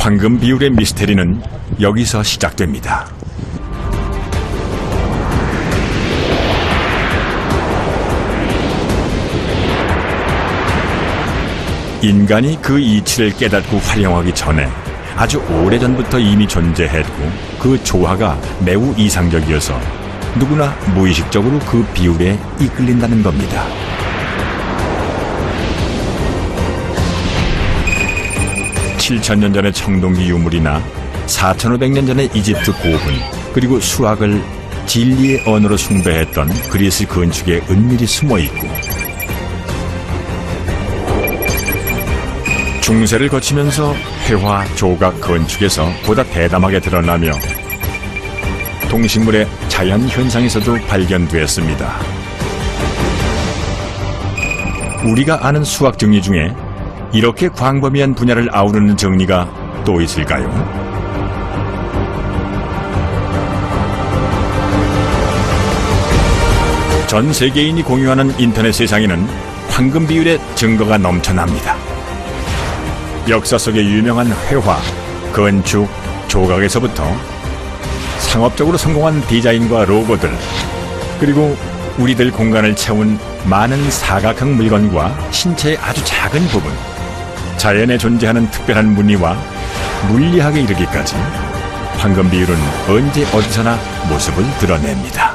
황금 비율의 미스테리는 여기서 시작됩니다. 인간이 그 이치를 깨닫고 활용하기 전에 아주 오래전부터 이미 존재했고 그 조화가 매우 이상적이어서 누구나 무의식적으로 그 비율에 이끌린다는 겁니다. (7,000년) 전의 청동기 유물이나 (4,500년) 전의 이집트 고분, 그리고 수학을 진리의 언어로 숭배했던 그리스 건축에 은밀히 숨어있고, 중세를 거치면서 회화, 조각, 건축에서 보다 대담하게 드러나며 동식물의 자연 현상에서도 발견되었습니다. 우리가 아는 수학 정리 중에 이렇게 광범위한 분야를 아우르는 정리가 또 있을까요? 전 세계인이 공유하는 인터넷 세상에는 황금 비율의 증거가 넘쳐납니다. 역사 속의 유명한 회화, 건축, 조각에서부터 상업적으로 성공한 디자인과 로고들, 그리고 우리들 공간을 채운 많은 사각형 물건과 신체의 아주 작은 부분, 자연에 존재하는 특별한 무늬와 물리학에 이르기까지 황금 비율은 언제 어디서나 모습을 드러냅니다.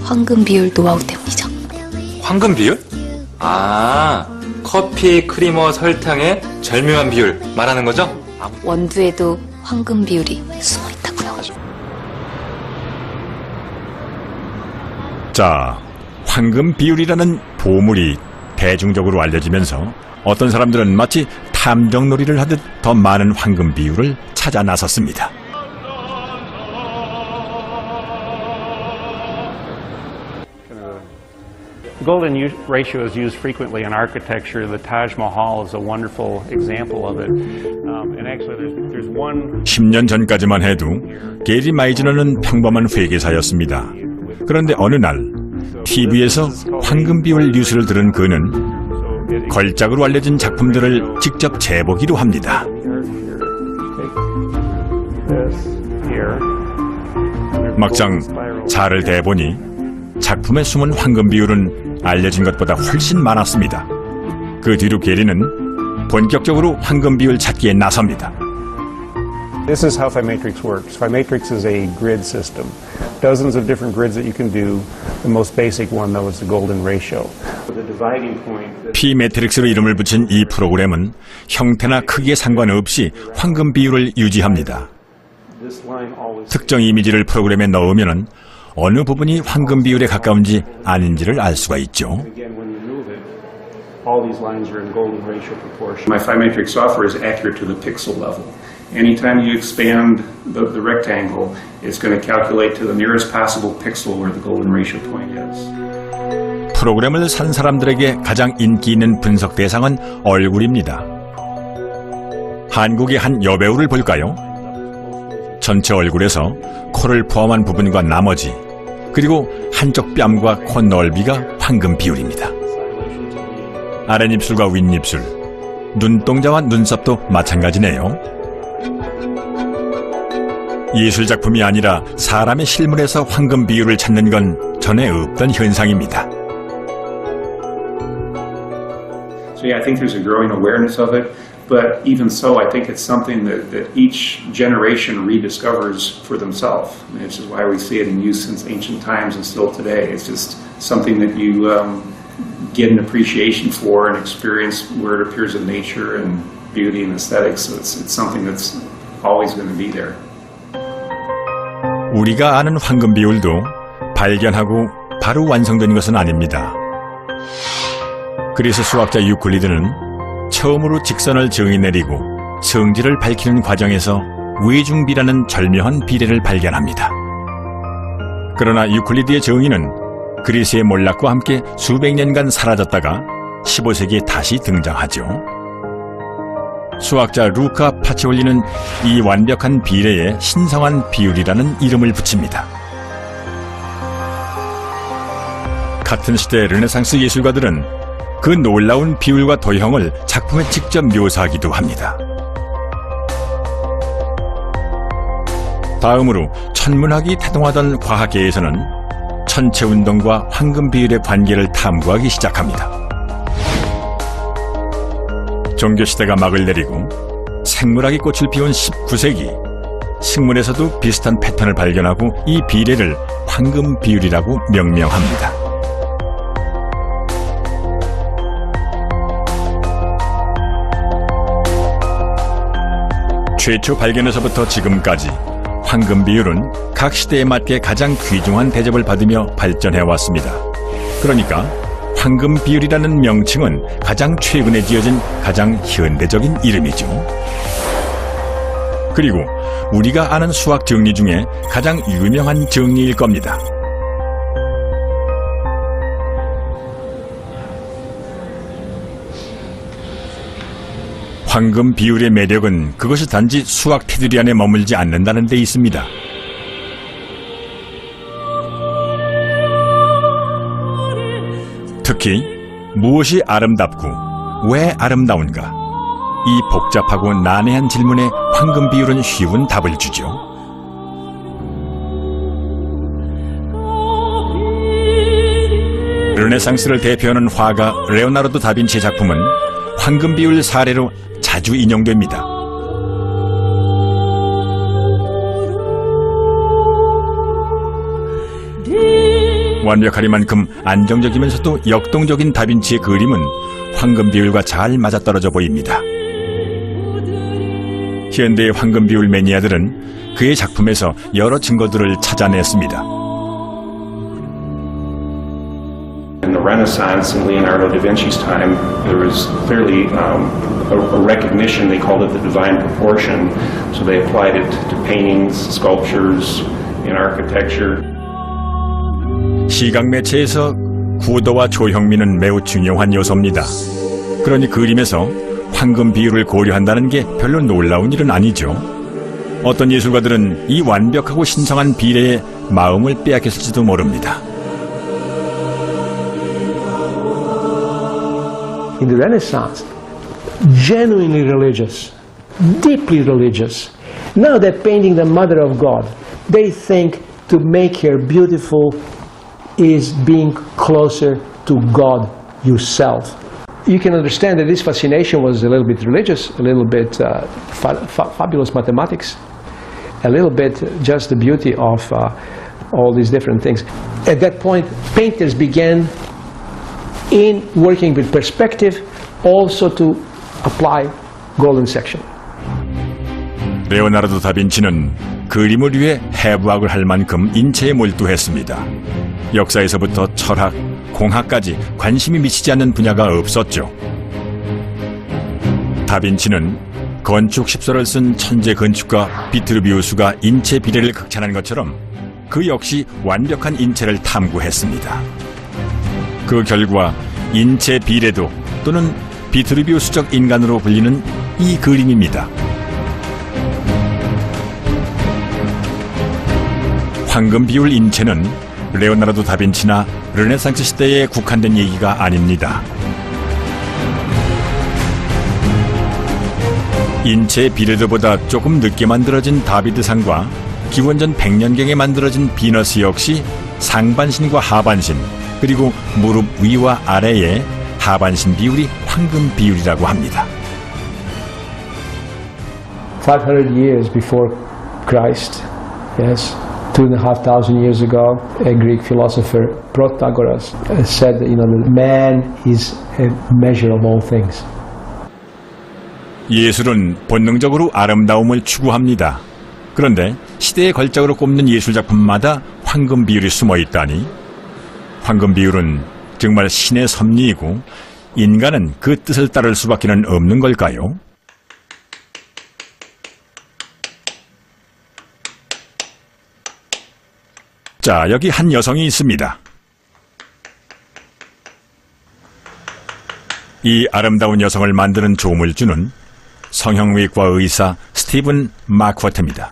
황금 비율 노하우 때문이죠. 황금 비율? 아, 커피, 크리머, 설탕의 절묘한 비율 말하는 거죠? 원두에도 황금 비율이 숨어 있다고요. 자, 황금 비율이라는 보물이 대중적으로 알려지면서 어떤 사람들은 마치 탐정놀이를 하듯 더 많은 황금 비율을 찾아 나섰습니다. The golden ratio is used frequently in architecture. The Taj Mahal is a wonderful example of it. And actually, there's one. 10년 전까지만 해도 게리 마이즈너는 평범한 회계사였습니다. 그런데 어느 날 TV에서 황금 비율 뉴스를 들은 그는 걸작으로 알려진 작품들을 직접 재보기로 합니다. 막상 잘을 대보니 작품에 숨은 황금 비율은 알려진 것보다 훨씬 많았습니다. 그 뒤로 게리는 본격적으로 황금 비율 찾기에 나섭니다. This is how Phymatrix works. Phymatrix is a grid system. Dozens of different grids that you can do. The most basic one, though, is the golden ratio. The dividing point. P매트릭스로 이름을 붙인 이 프로그램은 형태나 크기에 상관없이 황금 비율을 유지합니다. 특정 이미지를 프로그램에 넣으면은 어느 부분이 황금 비율에 가까운지 아닌지를 알 수가 있죠. All these lines are in golden ratio proportion. My Phymatrix software is accurate to the pixel level. Anytime you expand the rectangle, it's going to calculate to the nearest possible pixel where the golden ratio point is. 프로그램을 산 사람들에게 가장 인기 있는 분석 대상은 얼굴입니다. 한국의 한 여배우를 볼까요? 전체 얼굴에서 코를 포함한 부분과 나머지, 그리고 한쪽 뺨과 코 넓이가 황금 비율입니다. 아랫입술과 윗입술, 눈동자와 눈썹도 마찬가지네요. 예술작품이 아니라 사람의 실물에서 황금 비율을 찾는 건 전에 없던 현상입니다. So yeah, I think there's a growing awareness of it, but even so, I think it's something that each generation rediscovers for themselves. This is why we see it in use since ancient times and still today. It's just something that you get an appreciation for and experience where it appears in nature and beauty and aesthetics. So it's something that's always going to be there. 우리가 아는 황금 비율도 발견하고 바로 완성된 것은 아닙니다. 그래서 수학자 유클리드는 처음으로 직선을 정의 내리고 성질을 밝히는 과정에서 외중비라는 절묘한 비례를 발견합니다. 그러나 유클리드의 정의는 그리스의 몰락과 함께 수백 년간 사라졌다가 15세기에 다시 등장하죠. 수학자 루카 파치올리는 이 완벽한 비례에 신성한 비율이라는 이름을 붙입니다. 같은 시대 르네상스 예술가들은 그 놀라운 비율과 도형을 작품에 직접 묘사하기도 합니다. 다음으로 천문학이 태동하던 과학계에서는 천체 운동과 황금 비율의 관계를 탐구하기 시작합니다. 종교시대가 막을 내리고 생물학이 꽃을 피운 19세기, 식물에서도 비슷한 패턴을 발견하고 이 비례를 황금 비율이라고 명명합니다. 최초 발견에서부터 지금까지 황금 비율은 각 시대에 맞게 가장 귀중한 대접을 받으며 발전해왔습니다. 그러니까 황금 비율이라는 명칭은 가장 최근에 지어진 가장 현대적인 이름이죠. 그리고 우리가 아는 수학 정리 중에 가장 유명한 정리일 겁니다. 황금 비율의 매력은 그것이 단지 수학 테두리 안에 머물지 않는다는 데 있습니다. 특히 무엇이 아름답고 왜 아름다운가? 이 복잡하고 난해한 질문에 황금 비율은 쉬운 답을 주죠. 르네상스를 대표하는 화가 레오나르도 다빈치의 작품은 황금 비율 사례로 자주 인용됩니다. 완벽하리만큼 안정적이면서도 역동적인 다빈치의 그림은 황금 비율과 잘 맞아떨어져 보입니다. 현대의 황금 비율 매니아들은 그의 작품에서 여러 증거들을 찾아냈습니다. In the Renaissance, in Leonardo da Vinci's time, there was clearly a recognition. They called it the divine proportion. So they applied it to paintings, sculptures, in architecture. 시각 매체에서 구도와 조형미는 매우 중요한 요소입니다. 그러니 그림에서 황금 비율을 고려한다는 게 별로 놀라운 일은 아니죠. 어떤 예술가들은 이 완벽하고 신성한 비례에 마음을 빼앗겼을지도 모릅니다. In the Renaissance, genuinely religious, deeply religious. Now they're painting the Mother of God. They think to make her beautiful is being closer to God yourself. You can understand that this fascination was a little bit religious, a little bit fabulous mathematics, a little bit just the beauty of all these different things. At that point, painters began in working with perspective also to apply golden section. 레오나르도 다빈치는 그림을 위해 해부학을 할 만큼 인체에 몰두했습니다. 역사에서부터 철학, 공학까지 관심이 미치지 않는 분야가 없었죠. 다빈치는 건축 십서를 쓴 천재 건축가 비트루비우스가 인체 비례를 극찬한 것처럼 그 역시 완벽한 인체를 탐구했습니다. 그 결과 인체 비례도 또는 비트루비우스적 인간으로 불리는 이 그림입니다. 황금 비율 인체는 레오나르도 다빈치나 르네상스 시대에 국한된 얘기가 아닙니다. 인체 비례도보다 조금 늦게 만들어진 다비드상과 기원전 100년경에 만들어진 비너스 역시 상반신과 하반신 그리고 무릎 위와 아래의 하반신 비율이 황금 비율이라고 합니다. 500 years before Christ, yes, 2,500 years ago, a Greek philosopher, Protagoras, said, that man is a measure of all things. 예술은 본능적으로 아름다움을 추구합니다. 그런데 시대의 걸작으로 꼽는 예술작품마다 황금 비율이 숨어 있다니 황금 비율은 정말 신의 섭리이고 인간은 그 뜻을 따를 수밖에는 없는 걸까요? 자, 여기 한 여성이 있습니다. 이 아름다운 여성을 만드는 조물주는 성형외과 의사 스티븐 마크워트입니다.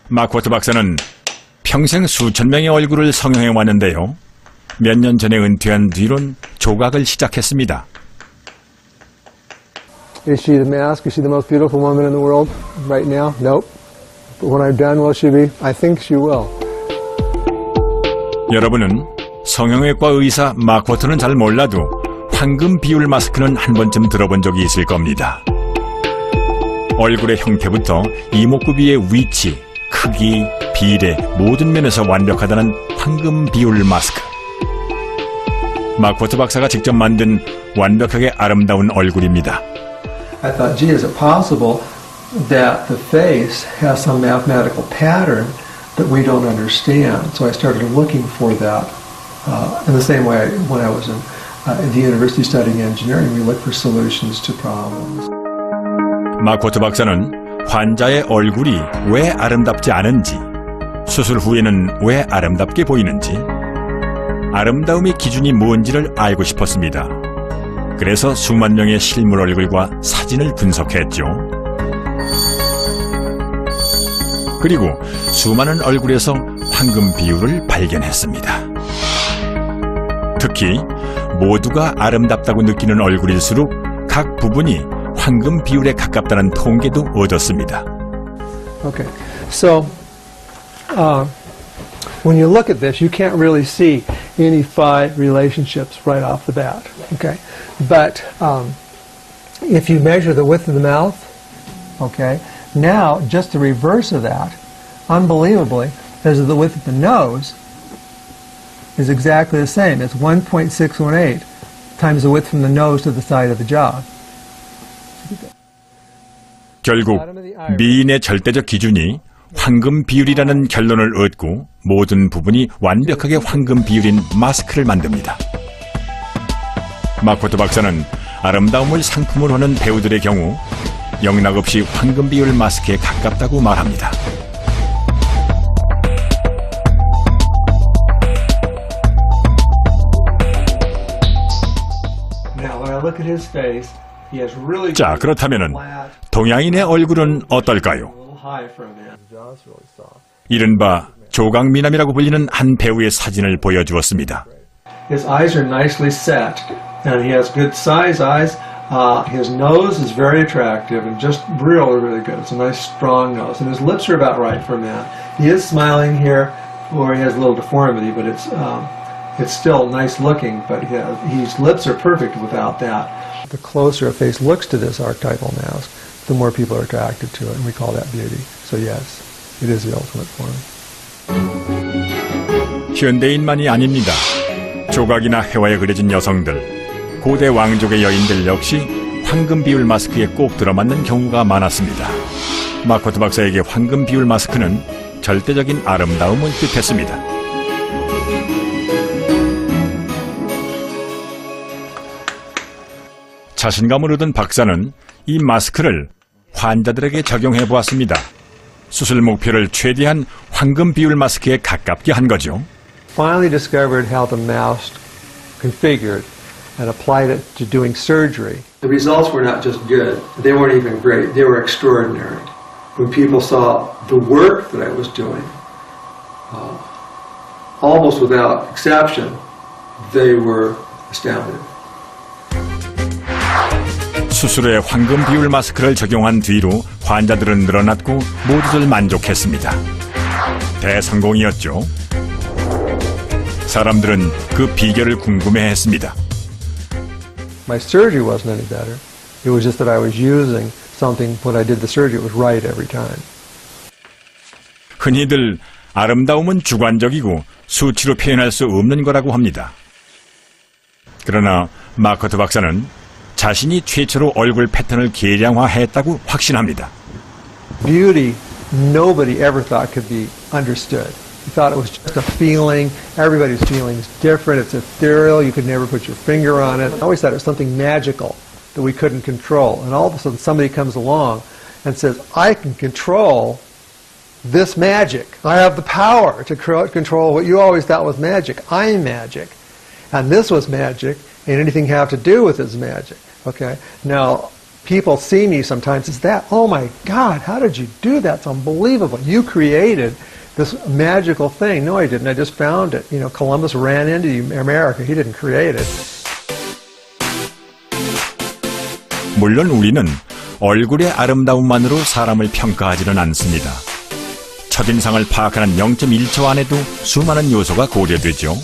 마크워트 박사는 평생 수천 명의 얼굴을 성형해 왔는데요. 몇 년 전에 은퇴한 뒤론 조각을 시작했습니다. Is she the mask? Is she the most beautiful woman in the world right now? Nope. But when I'm done, will she be? I think she will. 여러분은 성형외과 의사 마코트는 잘 몰라도 황금 비율 마스크는 한 번쯤 들어본 적이 있을 겁니다. 얼굴의 형태부터 이목구비의 위치, 크기, 비례 모든 면에서 완벽하다는 황금 비율 마스크. 마코트 박사가 직접 만든 완벽하게 아름다운 얼굴입니다. I thought, gee, is it possible that the face has some mathematical pattern that we don't understand? So I started looking for that. In the same way, when I was in the university studying engineering, we looked for solutions to problems. 마코트 박사는 환자의 얼굴이 왜 아름답지 않은지, 수술 후에는 왜 아름답게 보이는지, 아름다움의 기준이 뭔지를 알고 싶었습니다. 그래서 수만 명의 실물 얼굴과 사진을 분석했죠. 그리고 수많은 얼굴에서 황금 비율을 발견했습니다. 특히 모두가 아름답다고 느끼는 얼굴일수록 각 부분이 황금 비율에 가깝다는 통계도 얻었습니다. Okay, so when you look at this, you can't really see any phi relationships right off the bat. Okay, but if you measure the width of the mouth, okay, now just the reverse of that, unbelievably, is the width of the nose is exactly the same. It's 1.618 times the width from the nose to the side of the jaw. 결국 미인의 절대적 기준이 황금 비율이라는 결론을 얻고 모든 부분이 완벽하게 황금 비율인 마스크를 만듭니다. 마코토 박사는 아름다움을 상품으로 하는 배우들의 경우 영락없이 황금 비율 마스크에 가깝다고 말합니다. 자, 그렇다면은 동양인의 얼굴은 어떨까요? 이른바 조각미남이라고 불리는 한 배우의 사진을 보여주었습니다. His eyes are nicely set, and he has good size eyes. His nose is very attractive and just really, really good. It's a nice, strong nose, and his lips are about right for a man. He is smiling here, where he has a little deformity, but it's still nice looking. But his lips are perfect without that. The closer a face looks to this archetypal mask, the more people are attracted to it, and we call that beauty. So yes, it is the ultimate form. 현대인만이 아닙니다. 조각이나 회화에 그려진 여성들, 고대 왕족의 여인들 역시 황금 비율 마스크에 꼭 들어맞는 경우가 많았습니다. 마코토 박사에게 황금 비율 마스크는 절대적인 아름다움을 뜻했습니다. 자신감을 얻은 박사는 이 마스크를 환자들에게 적용해 보았습니다. 수술 목표를 최대한 황금 비율 마스크에 가깝게 한 거죠. Finally discovered how the mask configured and applied it to doing surgery. The results were not just good, they weren't even great, they were extraordinary. When people saw the work that I was doing, almost without exception, they were astounded. 수술에 황금 비율 마스크를 적용한 뒤로 환자들은 늘어났고 모두들 만족했습니다. 대성공이었죠. 사람들은 그 비결을 궁금해했습니다. My surgery wasn't any better. It was just that I was using something when I did the surgery, it was right every time. 흔히들 아름다움은 주관적이고 수치로 표현할 수 없는 거라고 합니다. 그러나 마코토 박사는 자신이 최초로 얼굴 패턴을 계량화했다고 확신합니다. Beauty, nobody ever thought could be understood. You thought it was just a feeling. Everybody's feeling is different. It's ethereal. You could never put your finger on it. I always thought it was something magical that we couldn't control. And all of a sudden somebody comes along and says, I can control this magic. I have the power to control what you always thought was magic. I'm magic. And this was magic, and anything have to do with it is magic. Okay? Now, people see me sometimes as that. Oh my God, how did you do that? It's unbelievable. You created this magical thing. No, I didn't. I just found it. You know, Columbus ran into America. He didn't create it. 물론 우리는 얼굴의 아름다움만으로 사람을 평가하지는 않습니다. 첫인상을 파악하는 0.1초 안에도 수많은 요소가 고려되죠.